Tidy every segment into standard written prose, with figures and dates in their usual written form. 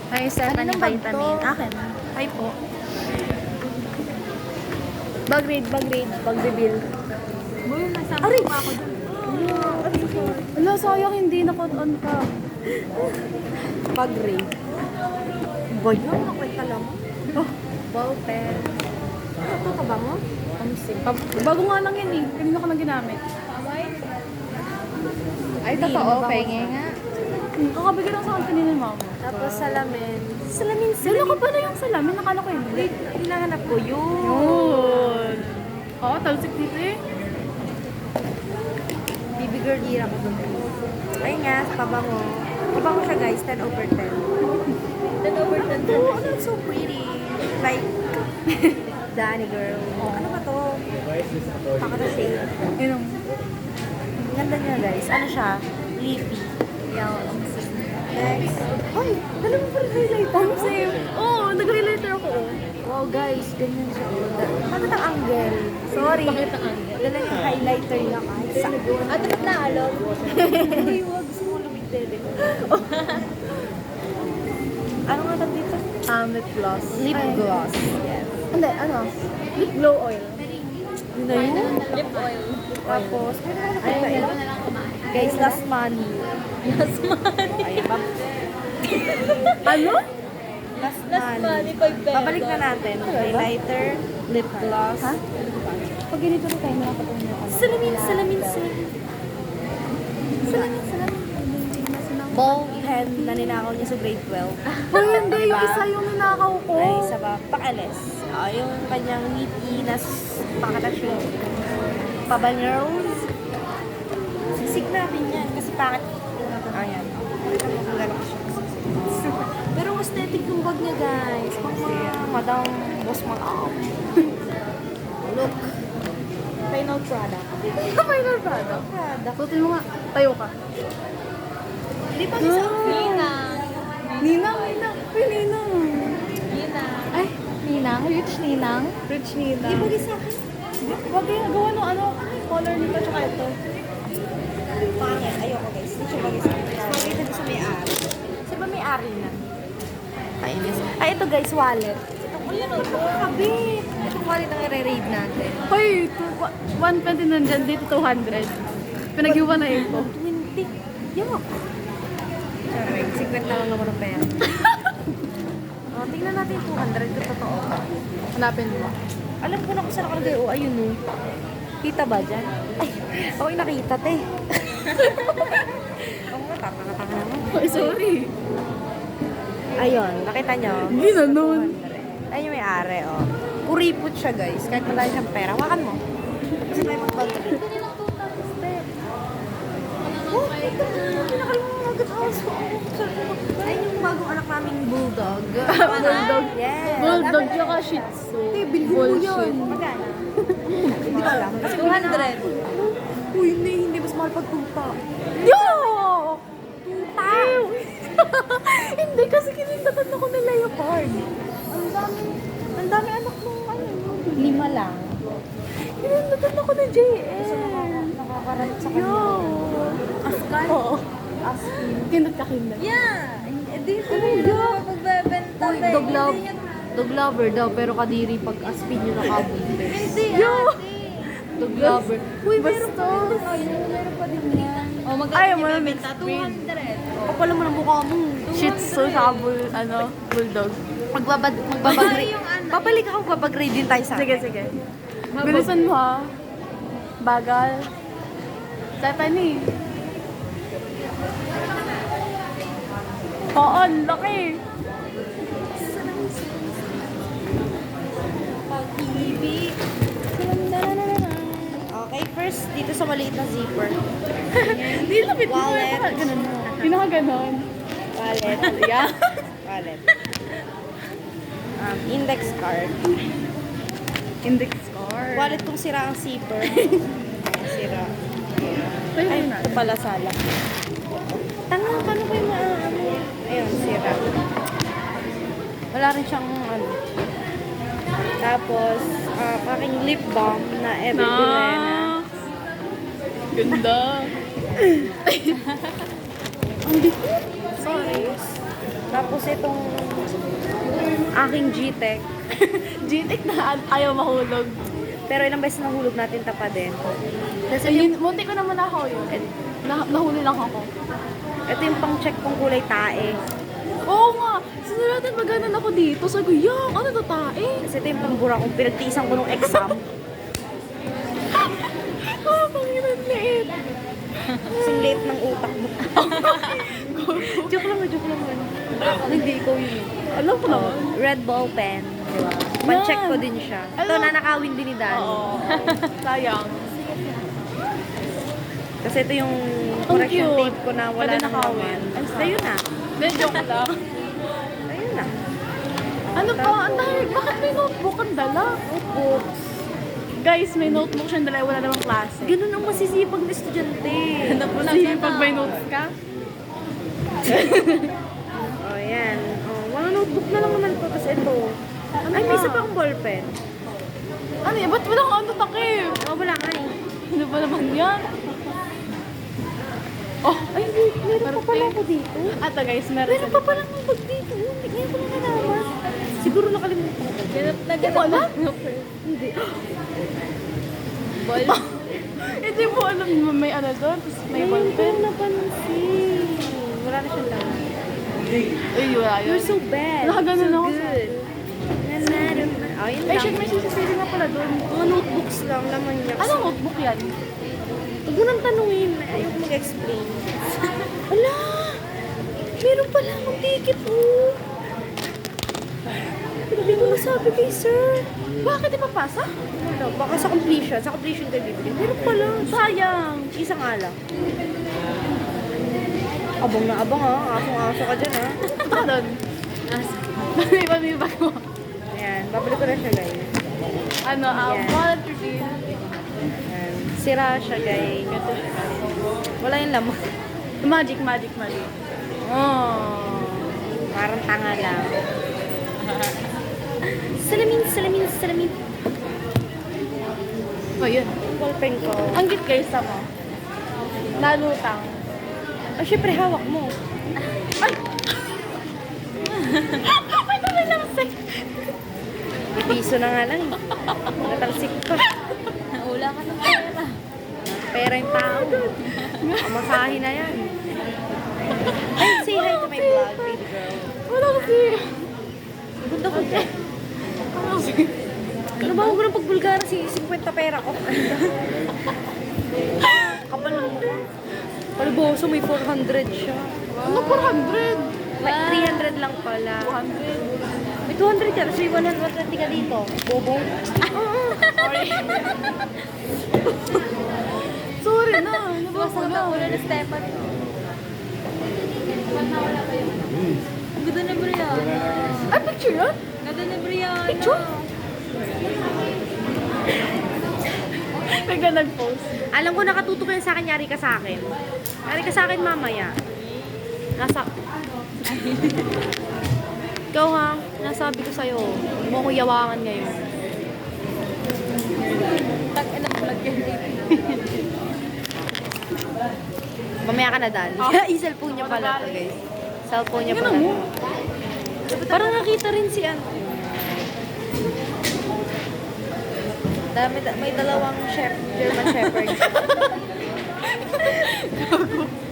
Ay, Stephanie Kaninong bag vitamin. to? Akin. Ay po. Bag raid, bag reveal. Boy, nasama Aray! pa ako dun. Wala, sayang hindi nakot-on ka. Bag raid. Boy, no, nakwenta lang mo. Oh, ball pen. Ito ka ba mo? Pencil. Bago nga lang yan eh. Kanina ko lang ginamit. Ay, totoo. Penge nga. Kakabigyan lang sa akin kanina ni mama. Tapos salamin. Dala ko pa na yung salamin. Nakala ko yun. Wait, hinahanap ko yun. Yun. Oo, talsik dito eh. Baby girl ear ako dun. Ay nga, pabango. Pabango siya guys, 10 over 10. 10 over 10. Oh, ano, so pretty. Like, Danny girl. Ano ba to? Pakata shade. Yun ang... Ganda niya guys. Ano siya? Lippy. Next. Ay, dala mo pa rin highlighter. Oh, same. Oo, nag-highlighter ako. Wow guys, ganyan siya. Bakit ang angle? Sorry. Bakit ang angle? Dala yung highlighter niya kahit sa... At ba't naalog? Uy, wag. Gusto mo lumig dede ko. Ano nga tag dito? Lip gloss. Lip Ay. gloss. Yes. Hindi, ano? Lip glow oil. Yun na yun. Lip oil. Tapos, Ay, hindi ko na lang kumain. guys, last money. Last money. Ay, Ano? last Last money, money. 5 pesos. Babalik na natin. Highlighter, lip gloss. Ha? Pag ganito rin tayo, nakapatong mo ka. Salamin. Salamin. Ball pen na ninakaw niya sa grade 12. Ay, hindi. Diba? Yung isa yung ninakaw ko. Ay, isa ba? Pakalis. Yung kanyang ngiti na pakatasyo. Pabaners. Sisig natin yan kasi pakit. Ayan. Pakita mo kung gano'n siya. Pero ang aesthetic ng bag niya, guys. Pang mga madam, boss madam. Look. Final product. Final product. Product. Sutin mo nga. Tayo ka. Hindi pa isa. Ninang. Ninang. Uy, Ninang. Ay, Ninang. Rich Ninang. Rich Ninang. Hindi pa isa. Wag yung gawa ng ano, color nito tsaka ito. Pangit. Ayoko, guys. Hindi siya bagay sa akin. Bagay ito sa may-ari. Sa ba may-ari na? Kainis. Ay, ito guys, wallet. Ayan o, kabit. Itong wallet ang i-raid natin. Hoy, 120 nandyan dito, 200. Pinag-iwanayin ko. 20. Yuck. Sorry, 50 na lang naman ang pera. Tingnan natin yung 200 kung totoo. Hanapin mo. Alam ko na kung saan nakalagay. Oh, ayun o. Kita ba dyan? Ay, ako'y nakita, te. Ako nga, tatanga-tanga naman. Ay, sorry. Ayun, nakita nyo? Ginanon. Ayun yung may-ari, oh. Kuripot siya, guys. Kahit wala siyang pera. Hawakan mo. Kasi tayo mag-bag-trip. Oh, ito na. Pinakalimutan aso. Ayun yung bagong anak naming bulldog. Bulldog. Yes. Bulldog tsaka Shih Tzu. Bilhin mo Bullshit. yun. Magkano? Hindi ko alam. Kasi 200. Uy, hindi. Mas mahal pag tupa. Yo! Tupa! Hindi, kasi kinindatan ako ng leopard. Ang dami anak nung ano. 5 lang. Kinindatan ako ng JL. Nakakarat sa Yo! Askan? Oo. Askin. Kindat ka kindat. Yeah! Hindi ko magbebenta. Uy, dog lover daw, pero kadiri pag aspin yun nakabuntes. Hindi, Yo! dog lover. Uy, Basta. meron pa din yan. Oh, Ayaw mo na mixed breed. Kapala mo ng mukha mo. Shih Tzu sa bulldog. Magbabagrade. Babalik ako, babagrade din tayo sa Sige, sige. Bilisan mo ha. Bagal. Stephanie. Oo, ang laki. Pag-ibig. Okay, first, dito sa maliit na zipper. Hindi lapit mo. Wallet. Ganun mo. Pinaka-ganon. Wallet. Yeah. Wallet. Index card. Index card. Wallet kung sira ang zipper. Sira. Ay, Ay, ito pala sala. Tanga, paano ko yung ano? Ayun, sira. Wala rin siyang ano. Tapos, aking lip balm na Eve Bilena. Ganda. Ang bigat. Sorry. Tapos itong aking G-Tech. G-Tech na ayaw mahulog. Pero ilang beses nahulog natin tapa din. Tapos Ayun, munti ko naman ako yun. Nahuli lang ako. ito yung pang-check kong kulay tae. Oo nga! Sinulatan maganan ako dito. Sabi ko, yak! Ano to tae? Tapos ito yung pangbura kong pinagtiisan ko nung exam. Ah, panginan liit. Kasing liit ng utak mo. Joke lang. Hindi ikaw yun. Alam ko naman. Red ball pen. Diba? Pan-check ko din siya. Ito, Alam- nanakawin din ni Dani. Oo. Sayang. Kasi ito yung Ang correction cute. tape ko na wala Pwede na nakawin. naman. Ay, Ayun na. Hindi, joke lang. Ayun na. Ano pa? Ang dahil, bakit may notebook ang dala? Notebooks. Guys, may notebook siyang dala. Wala namang klase. Ganun ang masisipag na estudyante. Kasi pag may notes ka, Oh, yan. Oh, mga notebook na lang naman to. Tapos ito. Ay, may isa pa akong ballpen. ano yan? Ba't wala kang ano takip? Oh, wala nga eh. Ano ba naman yan? Oh, Ay, meron pa pala ako dito. Ato guys, meron. Meron pa pala akong bag dito. Ngayon ko na nalaman. Siguro nakalimutan ko. Hindi mo alam? Hindi. Ball. Hindi mo alam may ano doon. Tapos may Ngayon ko ballpen. napansin. Wala na siyang laman. Ay, wala yun. You're so bad. Nakaganon so ako. good. Oh, yun Ay, lang. shit, may sisisili nga pala doon. Mga notebooks lang, laman niya. Anong notebook yan? Huwag mo nang tanungin. Ayoko mag-explain. Ala! Meron pala akong ticket, oh. Hindi ko nasabi kay sir. Bakit ipapasa? Ano, baka sa completion. Sa completion kayo bibili. Meron pala. Sayang. Isa nga lang. Abang na abang ha. Asong-aso ka dyan ha. Baka doon. Iba may bag mo. Ayan. Babalik ko na siya guys. Ano, Yan. wallet reveal. Ayan. Sira siya guys. Wala yung laman. Magic. Oh. Parang tanga lang. Salamin. Oh, yun. Ballpen ko. Ang git guys mo. Lalutang. Oh, syempre hawak mo. Ay! May naman lamsay. Piso na nga lang. Natalsik pa. Naula ka ng pera. Pera yung tao. Amasahin na yan. Ay, say hi to my vlog, baby girl. Wala kasi. Ganda ko dyan. Ano kasi? Nabaho ko ng pagbulgara si 50 pera ko. Kapal ng mukha. Palboso, may 400 siya. Ano 400? May 300 lang pala. 200. May 200 ka, tapos may 120 ka dito. Bobo. Sorry na. Nabasa na. Wala na Stefan. Ganda na Brianna. Ay, picture yun? Ganda na Brianna. Picture? Bigla nag-post. Alam ko nakatutok yan sa akin, yari ka sa akin. Yari ka sa akin mamaya. Nasa... Ikaw ha, nasabi ko sa'yo. Huwag mo akong yawangan ngayon. Tag-ina vlog yan. Mamaya ka na, Dan. I-cellphone niya pala to, guys. Cellphone niya pala. Tingnan mo. Parang nakita rin si ano. May dalawang German Shepherd.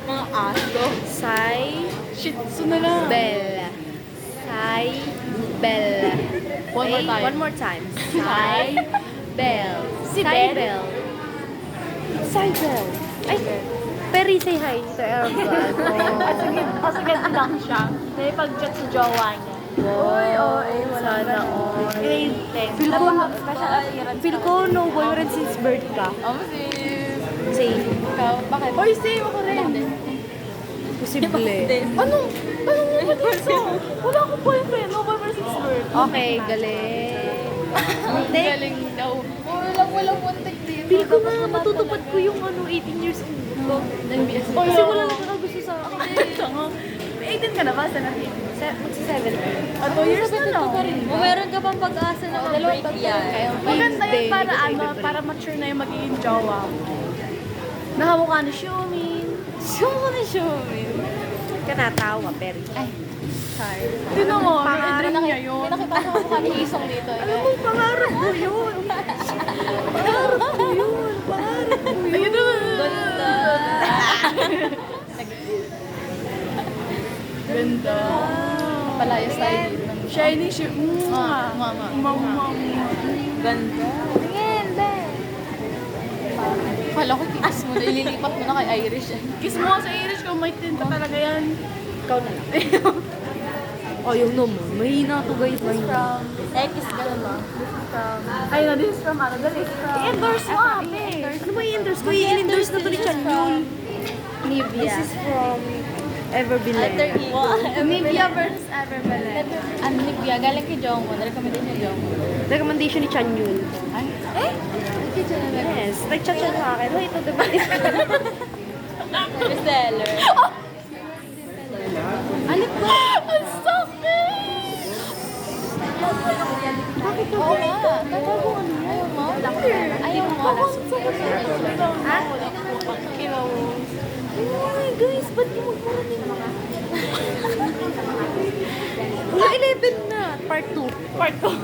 Mga aso. Sai Shih Tzu na lang. Bell. Sai Bell. One more time. One more time. Sai Bell. Si Sai Bell? Bell. Sai Bell. Ay, Perry, say hi to our vlog. Kasi ganti lang siya. May pag-chat sa jowa niya. Uy, wala na all. Feel ko, Special appearance. feel ko no boyfriend since birth ka. sis. Say, Ikaw, bakit? Oy, same ako rin. posible. Anong mo dito? Wala akong boyfriend. No boyfriend since birth. Okay, galing. Hindi. Galing daw. Walang muntik dito. Feel ko nga matutupad ko yung 18 years old ko. Kasi wala na gusto sa akin. May 18 ka na ba? Sana Magsi-7. 2 years na lang. Kung meron ka pang pag-asa na mag-break yan. Maganda Wednesday, yan para hindi ko ano, para mature na yung magiging jowa mo. Nakamukha ni Xiumin. Sure na sure. Ka natawa, Perry. Ay, Sorry. Tinan mo, Pangarap i-dream niya yun. May nakipasok ko kami isong dito. Alam mo, pangarap mo yun. Pangarap mo yun. Pangarap mo yun. Ayun naman. Ganda. Ganda. Palayas tayo dito. Shiny ship. Mama. Ganda. Tingin, Ben. Kala ko kiss mo na, ililipat mo na kay Irish. Kiss mo sa Irish kung may tinta talaga yan. Ikaw na lang. Ayaw naman. Mahina to guys. Mahina. Kiss ka naman. Ay, no, this is from ano? This is from... I-endorse mo, ate. Ano ba i-endorse ko? I-endorse na to ni Chanyeol. Nivea. This is from Everbelen. Alter ego. Nivea versus Everbelen. Ano, Nivea? Galing kay Jongwon. Recommendation ni Jongwon. Recommendation ni Chanyeol. Ay? Eh? Kay Jongwon. Yes. Nag-chat siya sa akin. Hoy, ito diba? Reseller. Alip ba? Ang sakit! Bakit to? Oo nga. Ayaw mo? Ayaw mo? Ha? Ay, guys, ba't di magmura din mga? Wala 11 na. Part 2. Part 2.